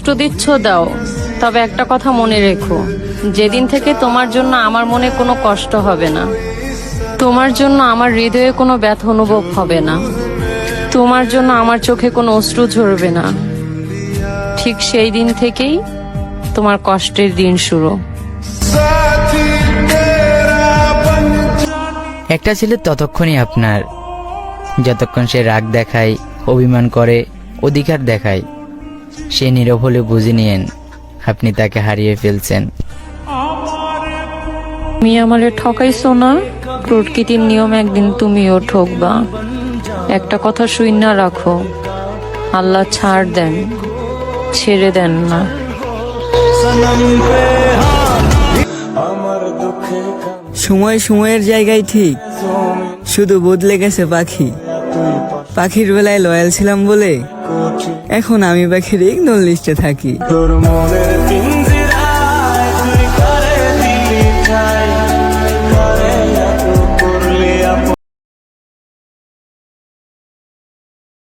কষ্ট দিচ্ছ দাও, তবে একটা কথা মনে রেখো, যেদিন থেকে তোমার জন্য আমার মনে কোনো কষ্ট হবে না, তোমার জন্য আমার হৃদয়ে কোনো ব্যথা অনুভব হবে না, তোমার জন্য আমার চোখে কোনো অশ্রু ঝরবে না, ঠিক সেই দিন থেকেই তোমার কষ্টের দিন শুরু। একটা ছেলে ততক্ষণই আপনার যতক্ষণ সে রাগ দেখায়, অভিমান করে, অধিকার দেখায়। সে নীরব হলে বুঝে নিয়েন আপনি তাকে হারিয়ে ফেলছেন। তুমি আমারে ঠকাইছো না, প্রকৃতির নিয়ম একদিন তুমিও ঠকবা। একটা কথা শুইনা রাখো, আল্লাহ ছাড় দেন, ছেড়ে দেন না। সময় সময়ের জায়গায় ঠিক, শুধু বদলে গেছে পাখি। পাখির বেলায় লয়াল ছিলাম বলে এখন আমি পাখির ইগনোর লিস্টে থাকি।